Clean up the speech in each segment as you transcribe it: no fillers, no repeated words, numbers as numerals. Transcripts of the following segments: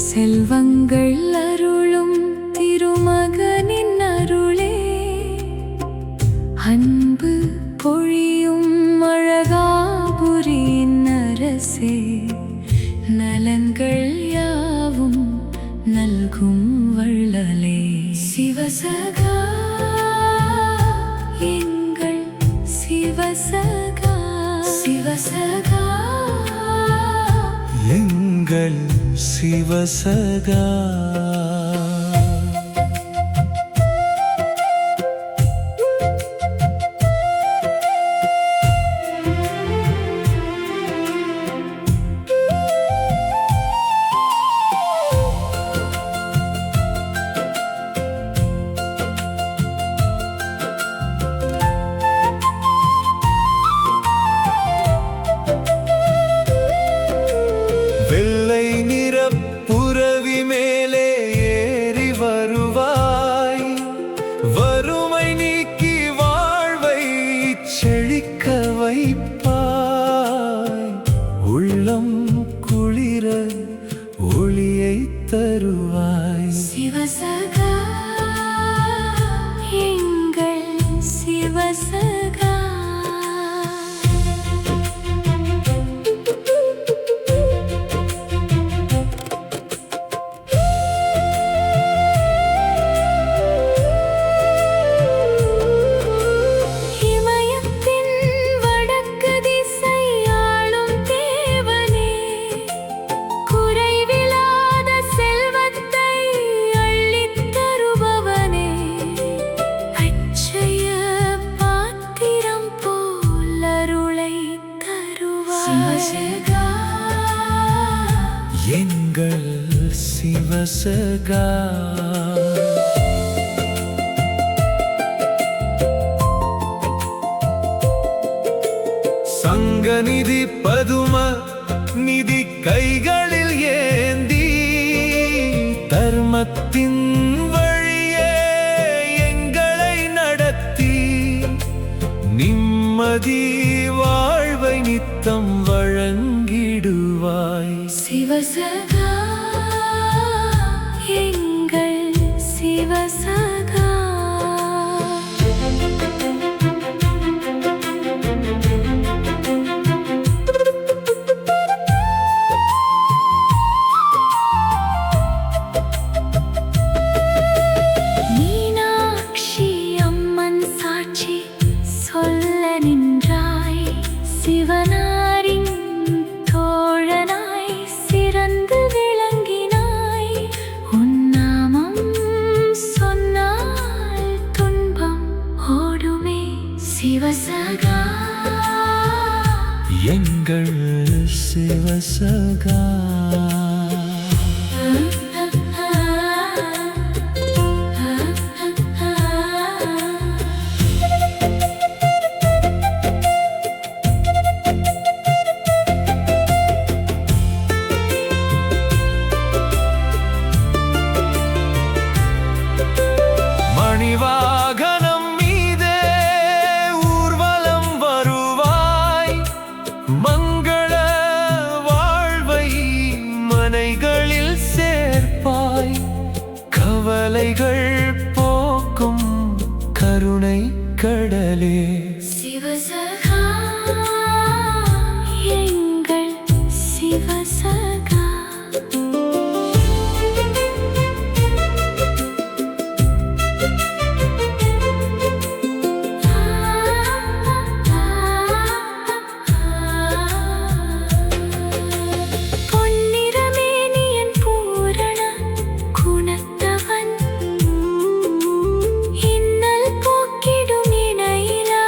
செல்வங்கள் அருளும் திருமகனின் அருளே, அன்பு பொழியும் அழகாபுரியின் அரசே, நலன்கள் யாவும் நல்கும் வள்ளலே. சிவசகா எங்கள் சிவசகா, சிவசகா எங்கள் சிவசகா. வெள்ளை நிற புரவி மேலே ஏறி வருவாய், வறுமை நீக்கி வாழ்வை செழிக்க வைப்பாய், உள்ளம் குளிர ஒளியை தருவாய். சிவசகா எங்கள் சிவசகா. சிவசகா எங்கள் சிவசகா. சங்கநிதி பதும நிதி கைகளில் ஏந்தி, தர்மத்தின் வழியே எங்களை நடத்தி, நிம்மதி வாழ்வை நித்தம் வழங்கிடுவாய். சிவசகா எங்கள் சிவசகா. மீனாட்சி அம்மன் சாட்சி சொல்ல நின்றாய், சிவனாரின் தோழனாய் சிறந்து விளங்கினாய், உன்னாமம் சொன்னால் துன்பம் ஓடுமே. சிவசகா எங்கள் சிவசகா. மணிவாகனம் மீதே ஊர்வலம் வருவாய், மங்கள வாழ்வை மனைகளில் சேர்ப்பாய், கவலைகள் போக்கும் கருணை கடலே. சிவசகா எங்கள் சிவசகா. பொன்னிறமேனியன் பூரண குணத்தவன், இன்னல் போக்கிடும் இணையிலா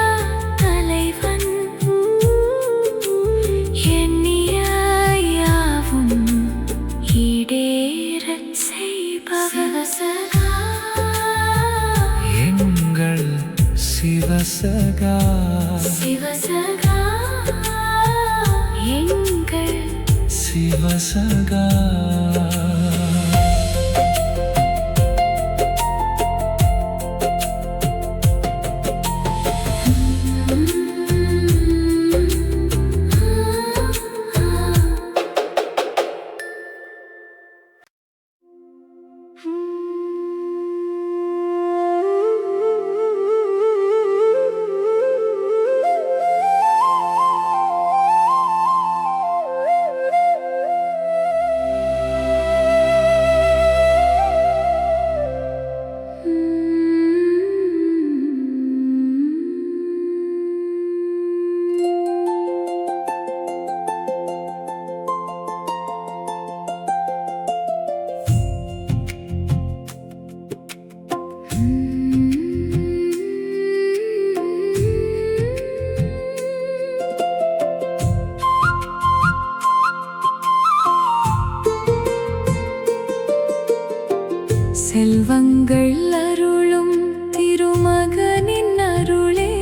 தலைவன், எண்ணிய யாவும் ஈடேறச் செய்பவன். சிவசகா எங்கள் சிவசகா. சிவசகா எங்கள் சிவசகா. செல்வங்கள் அருளும் திருமகனின் அருளே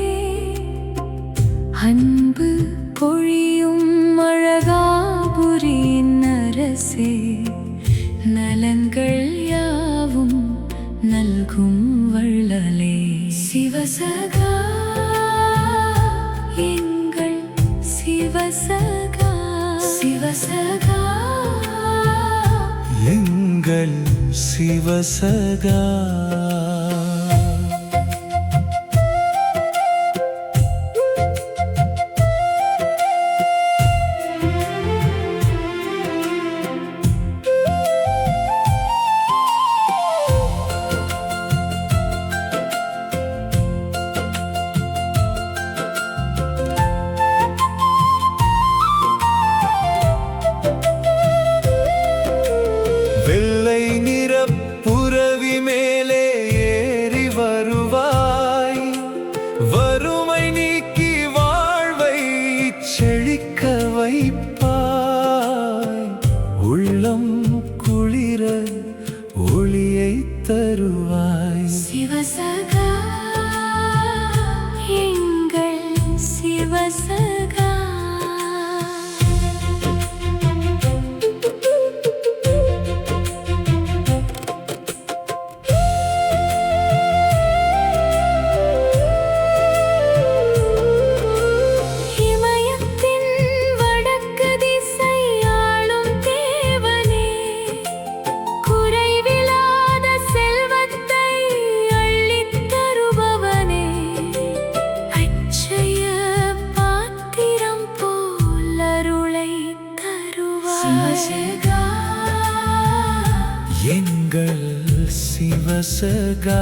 அன்பு பொழியும் அழகாபுரியின் அரசே நலன்கள் யாவும் நல்கும் வள்ளலே சிவசகா எங்கள் சிவசகா சிவசகா எங்கள் சிவசகா வெள்ளை நிற புரவி மேலே ஏறி வருவாய் வறுமை நீக்கி வாழ்வை செழிக்க வைப்பாய் உள்ளம் குளிர ஒளியை தருவாய் சிவசகா எங்கள் சிவசகா சிவசகா எங்கள் சிவசகா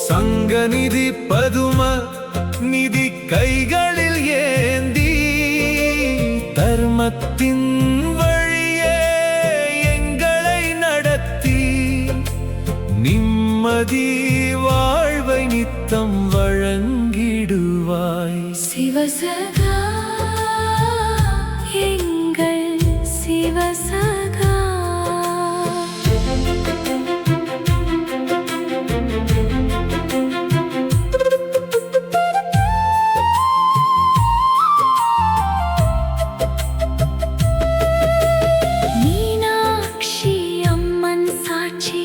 சங்கநிதி பதும நிதி கைகளில் ஏந்தி தர்மத்தின் வழியே எங்களை நடத்தி நிம்மதி வாழ்வை நித்தம் வழங்கிடுவாய் சிவசகா எங்கள் சிவசகா மீனாட்சி அம்மன் சாட்சி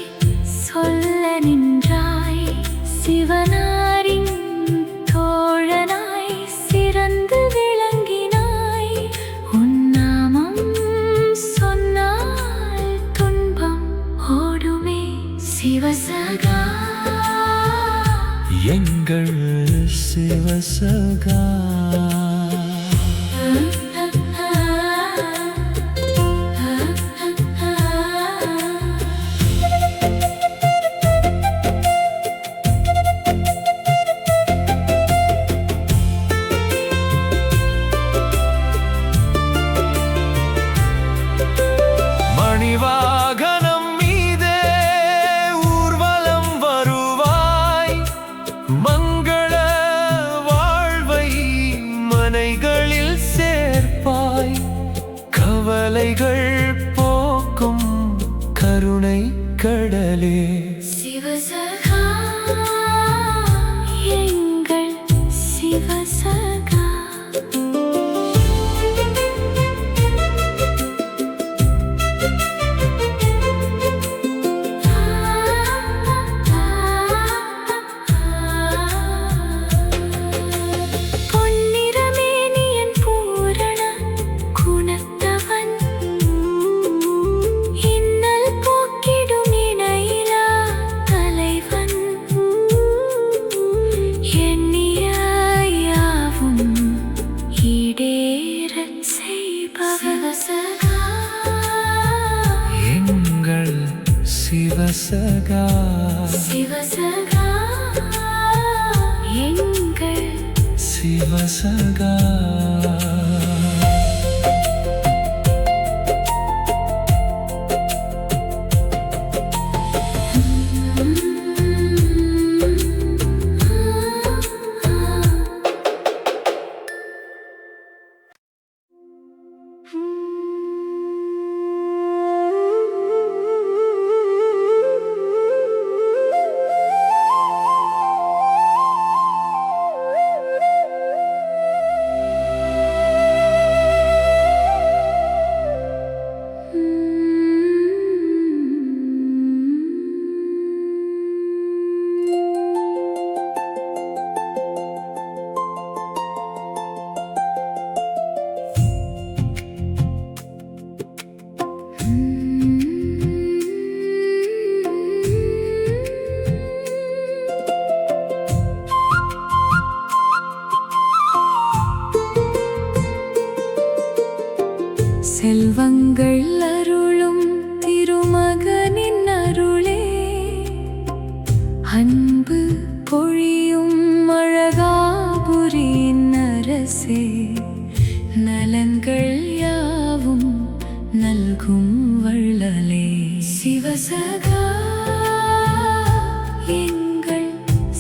சொல்ல நின்றாய் சிவனாரின் தோழனாய் சிறந்து விளங்கினாய் உன் நாமம் சொன்னால் துன்பம் ஓடுமே சிவசகா எங்கள் சிவசகா மணிவாகனம் மீதே ஊர்வலம் வருவாய் மங்கள வாழ்வை மனைகளில் சேர்ப்பாய் கவலைகள் போக்கும் கருணை கடலே சிவசகா எங்கள் சிவசகா பொன்னிறமேனியன் பூரண குணத்தவன் இன்னல் போக்கிடும் இணையிலா தலைவன் எண்ணிய யாவும் ஈடேறச் செய்பவன் சிவசகா எங்கள் சிவசகா சிவசகா எங்கள் சிவசகா செல்வங்கள் அருளும் திருமகனின் அருளே அன்பு பொழியும் அழகாபுரியின் அரசே நலன்கள் யாவும் நல்கும் வள்ளலே சிவசகா எங்கள்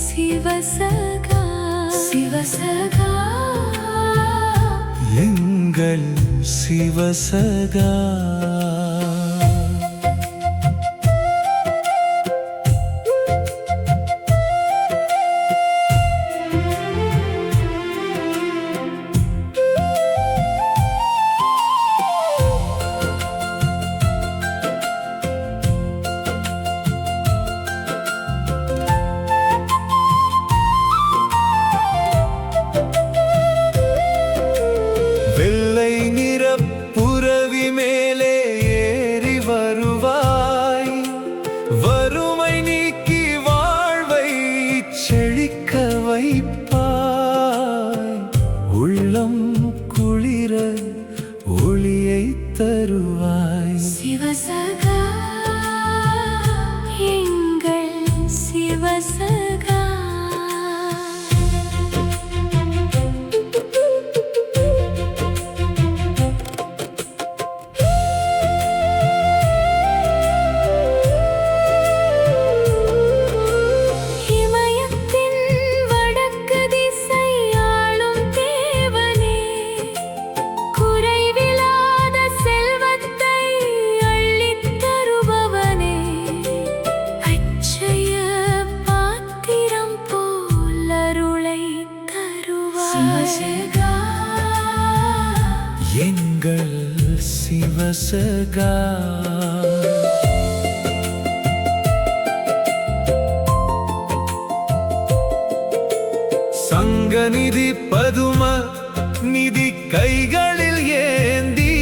சிவசகா சிவசகா எங்கள் சிவசகா வெள்ளை நிற புரவி மேலே ஏறி வருவாய் வறுமை நீக்கி வாழ்வை செழிக்க வைப்பாய் உள்ளம் குளிர ஒளியை தருவாய் சிவசகா எங்கள் சிவசகா எங்கள் சிவசகா சங்கநிதி பதும நிதி கைகளில் ஏந்தி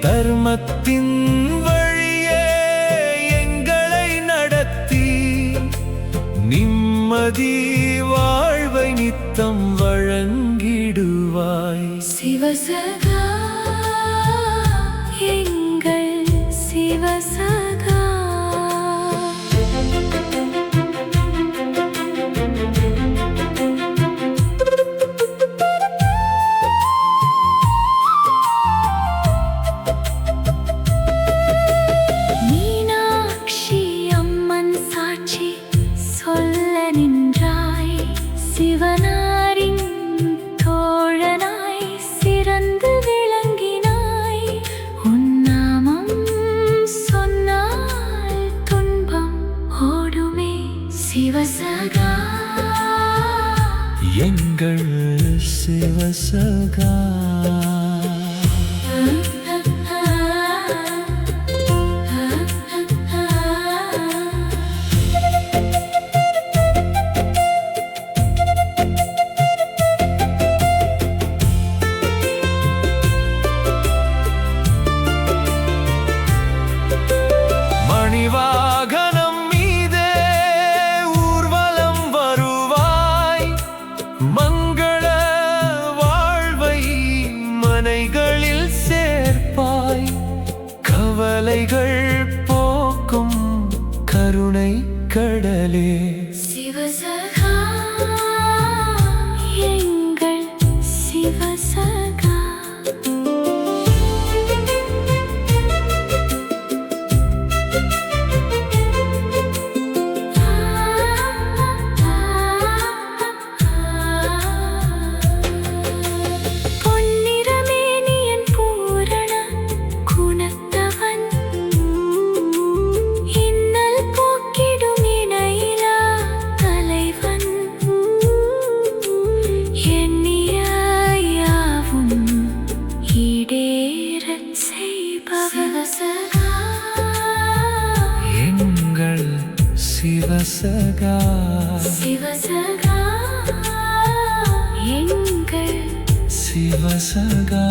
தர்மத்தின் வழியே எங்களை நடத்தி நிம்மதி வாழ்வை நித்தம் வழங்கிடுவாய் சிவசகா எங்கள் சிவசகா மீனாட்சி அம்மன் சாட்சி சொல்ல நின்றாய் சிவனாரின் தோழனாய் சிறந்து விளங்கினாய் உன் நாமம் சொன்னால் துன்பம் ஓடுமே சிவசகா எங்கள் சிவசகா மணிவாகனம் மீதே ஊர்வலம் வருவாய் மங்கள வாழ்வை மனைகளில் சேர்ப்பாய் கவலைகள் போக்கும் கருணை கடலே சிவசகா எங்கள் சிவசகா பொன்னிறமேனியன் பூரண குணத்தவன் இன்னல் போக்கிடும் இணையிலா தலைவன் எண்ணிய யாவும் ஈடேறச் செய்பவன் சிவசகா எங்கள் சிவசகா சிவசகா எங்கள் சிவசகா